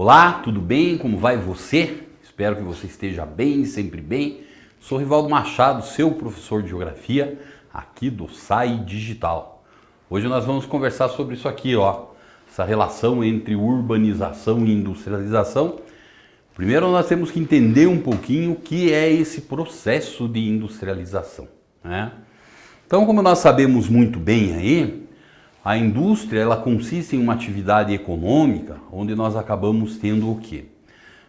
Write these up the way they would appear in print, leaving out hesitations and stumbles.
Olá, tudo bem? Como vai você? Espero que você esteja bem, sempre bem. Sou Rivaldo Machado, seu professor de Geografia, aqui do SAI Digital. Hoje nós vamos conversar sobre isso aqui, ó, essa relação entre urbanização e industrialização. Primeiro nós temos que entender um pouquinho o que é esse processo de industrialização, né? Então, como nós sabemos muito bem aí, a indústria ela consiste em uma atividade econômica onde nós acabamos tendo o quê?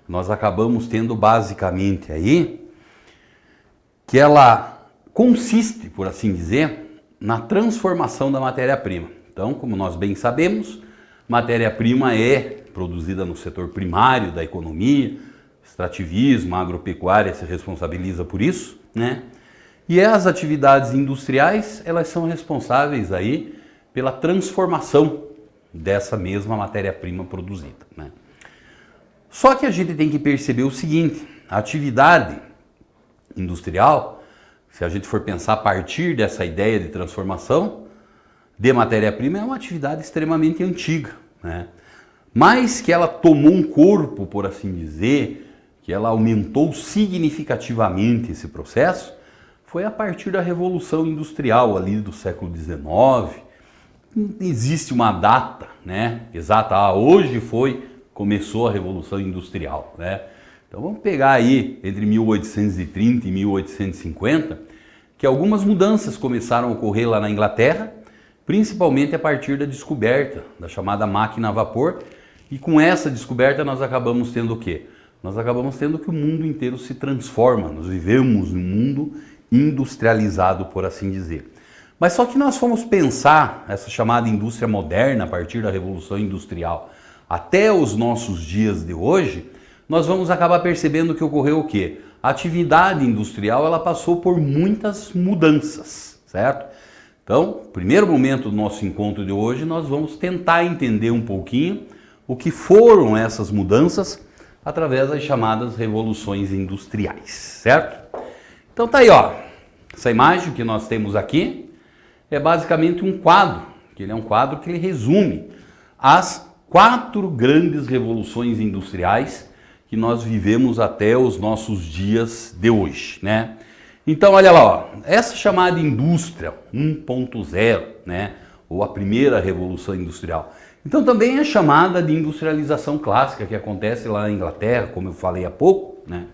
Nós acabamos tendo basicamente aí que ela consiste, por assim dizer, na transformação da matéria-prima. Então, como nós bem sabemos, matéria-prima é produzida no setor primário da economia, extrativismo, agropecuária se responsabiliza por isso, né? E as atividades industriais, elas são responsáveis aí pela transformação dessa mesma matéria-prima produzida, né? Só que a gente tem que perceber o seguinte, a atividade industrial, se a gente for pensar a partir dessa ideia de transformação de matéria-prima, é uma atividade extremamente antiga, né? Mas que ela tomou um corpo, por assim dizer, que ela aumentou significativamente esse processo, foi a partir da Revolução Industrial ali do século XIX. Não existe uma data, né, exata, hoje começou a Revolução Industrial, né? Então vamos pegar aí entre 1830 e 1850, que algumas mudanças começaram a ocorrer lá na Inglaterra, principalmente a partir da descoberta da chamada máquina a vapor, e com essa descoberta nós acabamos tendo o quê? Nós acabamos tendo que o mundo inteiro se transforma, nós vivemos num mundo industrializado, por assim dizer. Mas só que nós fomos pensar essa chamada indústria moderna a partir da Revolução Industrial até os nossos dias de hoje, nós vamos acabar percebendo que ocorreu o quê? A atividade industrial ela passou por muitas mudanças, certo? Então, primeiro momento do nosso encontro de hoje, nós vamos tentar entender um pouquinho o que foram essas mudanças através das chamadas revoluções industriais, certo? Então tá aí, ó, essa imagem que nós temos aqui é basicamente um quadro, que ele é um quadro que ele resume as 4 grandes revoluções industriais que nós vivemos até os nossos dias de hoje, né? Então, olha lá, ó, essa chamada indústria 1.0, né, ou a primeira revolução industrial, então também é chamada de industrialização clássica, que acontece lá na Inglaterra, como eu falei há pouco, né?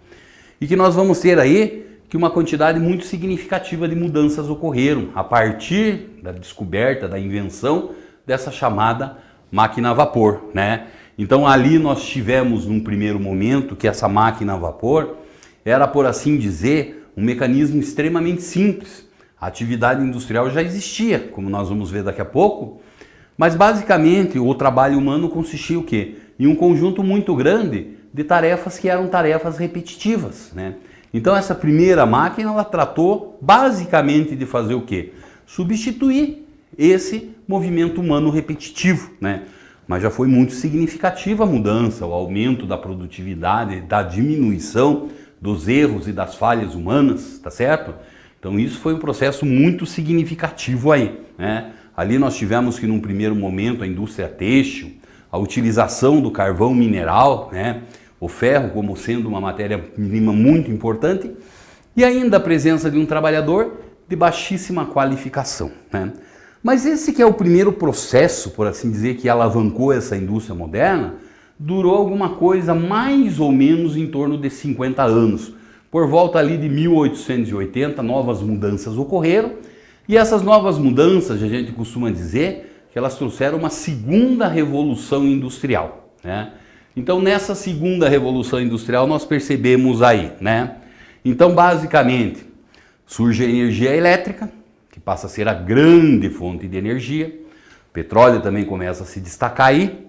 E que nós vamos ter aí que uma quantidade muito significativa de mudanças ocorreram a partir da descoberta, da invenção dessa chamada máquina a vapor, né? Então ali nós tivemos num primeiro momento que essa máquina a vapor era, por assim dizer, um mecanismo extremamente simples. A atividade industrial já existia, como nós vamos ver daqui a pouco, mas basicamente o trabalho humano consistia o quê? Em um conjunto muito grande de tarefas que eram tarefas repetitivas, né? Então essa primeira máquina ela tratou basicamente de fazer o quê? Substituir esse movimento humano repetitivo, né? Mas já foi muito significativa a mudança, o aumento da produtividade, da diminuição dos erros e das falhas humanas, tá certo? Então isso foi um processo muito significativo aí, né? Ali nós tivemos que num primeiro momento a indústria têxtil, a utilização do carvão mineral, né? O ferro como sendo uma matéria-prima muito importante e ainda a presença de um trabalhador de baixíssima qualificação, né? Mas esse que é o primeiro processo, por assim dizer, que alavancou essa indústria moderna, durou alguma coisa mais ou menos em torno de 50 anos. Por volta ali de 1880, novas mudanças ocorreram e essas novas mudanças, a gente costuma dizer que elas trouxeram uma segunda revolução industrial, né? Então, nessa segunda revolução industrial, nós percebemos aí, né? Então, basicamente, surge a energia elétrica, que passa a ser a grande fonte de energia. O petróleo também começa a se destacar aí.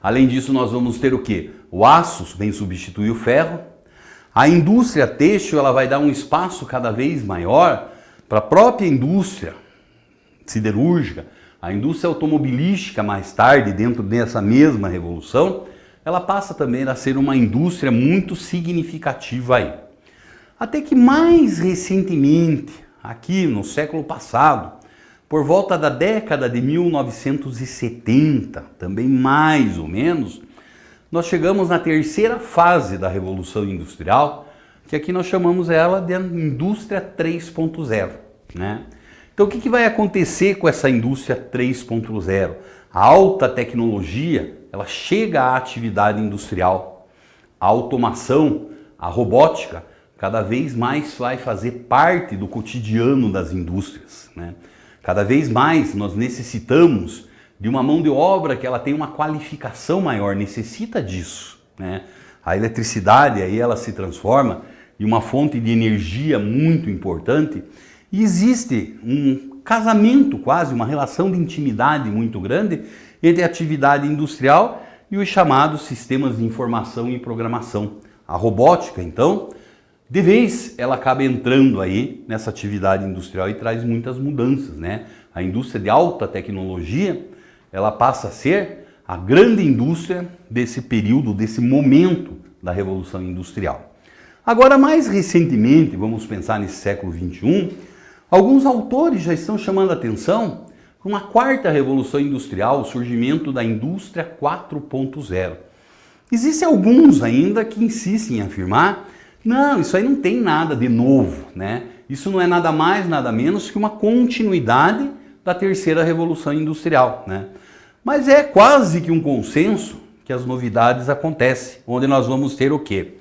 Além disso, nós vamos ter o quê? O aço vem substituir o ferro. A indústria têxtil, ela vai dar um espaço cada vez maior para a própria indústria siderúrgica, a indústria automobilística mais tarde, dentro dessa mesma revolução, ela passa também a ser uma indústria muito significativa aí. Até que mais recentemente, aqui no século passado, por volta da década de 1970, também mais ou menos, nós chegamos na terceira fase da Revolução Industrial, que aqui nós chamamos ela de Indústria 3.0, né? Então o que vai acontecer com essa Indústria 3.0? A alta tecnologia, ela chega à atividade industrial. A automação, a robótica, cada vez mais vai fazer parte do cotidiano das indústrias, né? Cada vez mais nós necessitamos de uma mão de obra que ela tem uma qualificação maior, necessita disso, né? A eletricidade aí ela se transforma em uma fonte de energia muito importante e existe um casamento quase, uma relação de intimidade muito grande entre a atividade industrial e os chamados sistemas de informação e programação. A robótica, então, de vez ela acaba entrando aí nessa atividade industrial e traz muitas mudanças, né? A indústria de alta tecnologia, ela passa a ser a grande indústria desse período, desse momento da Revolução Industrial. Agora, mais recentemente, vamos pensar nesse século XXI, alguns autores já estão chamando a atenção para uma quarta Revolução Industrial, o surgimento da Indústria 4.0. Existem alguns ainda que insistem em afirmar, não, isso aí não tem nada de novo, né? Isso não é nada mais, nada menos que uma continuidade da terceira Revolução Industrial, né? Mas é quase que um consenso que as novidades acontecem, onde nós vamos ter o quê?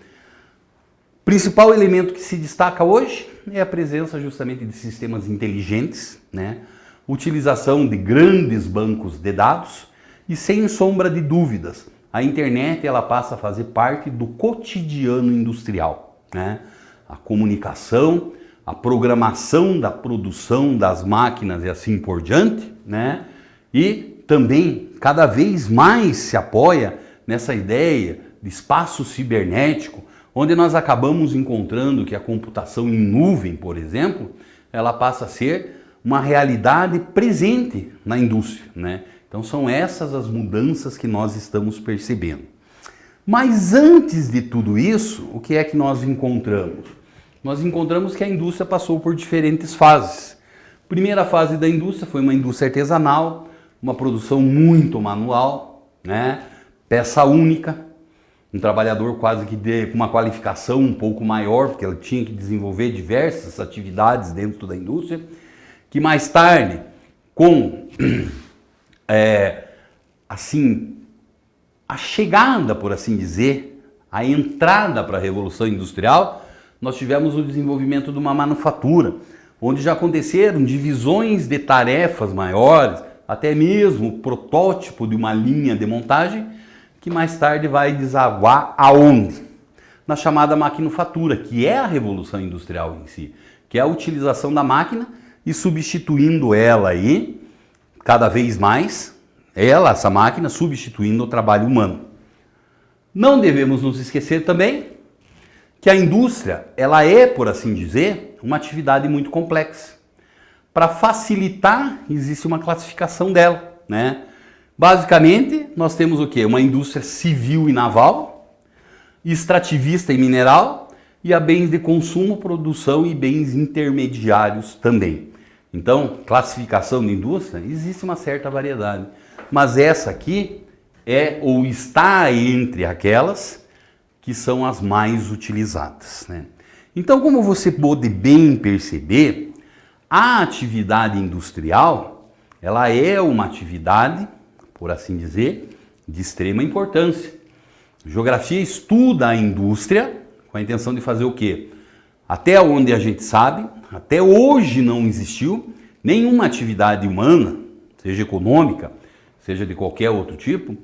O principal elemento que se destaca hoje é a presença justamente de sistemas inteligentes, né? Utilização de grandes bancos de dados e, sem sombra de dúvidas, a internet ela passa a fazer parte do cotidiano industrial, né? A comunicação, a programação da produção das máquinas e assim por diante, né? E também cada vez mais se apoia nessa ideia de espaço cibernético, onde nós acabamos encontrando que a computação em nuvem, por exemplo, ela passa a ser uma realidade presente na indústria, né? Então são essas as mudanças que nós estamos percebendo. Mas antes de tudo isso, o que é que nós encontramos? Nós encontramos que a indústria passou por diferentes fases. A primeira fase da indústria foi uma indústria artesanal, uma produção muito manual, né? Peça única, um trabalhador quase que com uma qualificação um pouco maior, porque ele tinha que desenvolver diversas atividades dentro da indústria, que mais tarde, com a chegada, por assim dizer, a entrada para a Revolução Industrial, nós tivemos o desenvolvimento de uma manufatura, onde já aconteceram divisões de tarefas maiores, até mesmo o protótipo de uma linha de montagem, que mais tarde vai desaguar aonde? Na chamada maquinofatura, que é a Revolução Industrial em si, que é a utilização da máquina e substituindo ela aí, cada vez mais, essa máquina, substituindo o trabalho humano. Não devemos nos esquecer também que a indústria, ela é, por assim dizer, uma atividade muito complexa. Para facilitar, existe uma classificação dela, né? Basicamente, nós temos o quê? Uma indústria civil e naval, extrativista e mineral, e a bens de consumo, produção e bens intermediários também. Então, classificação de indústria, existe uma certa variedade. Mas essa aqui é ou está entre aquelas que são as mais utilizadas, né? Então, como você pode bem perceber, a atividade industrial, ela é uma atividade, por assim dizer, de extrema importância. A geografia estuda a indústria com a intenção de fazer o quê? Até onde a gente sabe, até hoje não existiu nenhuma atividade humana, seja econômica, seja de qualquer outro tipo,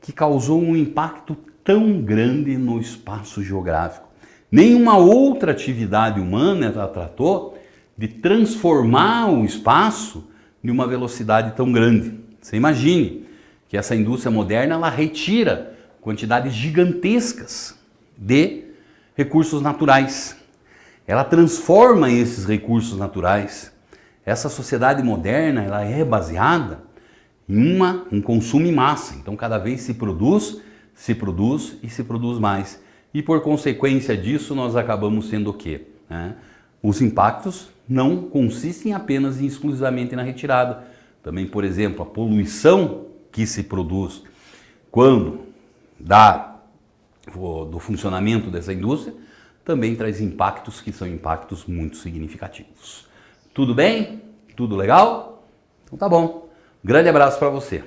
que causou um impacto tão grande no espaço geográfico. Nenhuma outra atividade humana tratou de transformar o espaço em uma velocidade tão grande. Você imagine que essa indústria moderna ela retira quantidades gigantescas de recursos naturais. Ela transforma esses recursos naturais. Essa sociedade moderna ela é baseada em um consumo em massa. Então cada vez se produz e se produz mais. E por consequência disso nós acabamos sendo o quê? Os impactos não consistem apenas e exclusivamente na retirada. Também, por exemplo, a poluição que se produz quando da do funcionamento dessa indústria, também traz impactos que são impactos muito significativos. Tudo bem? Tudo legal? Então tá bom. Grande abraço para você.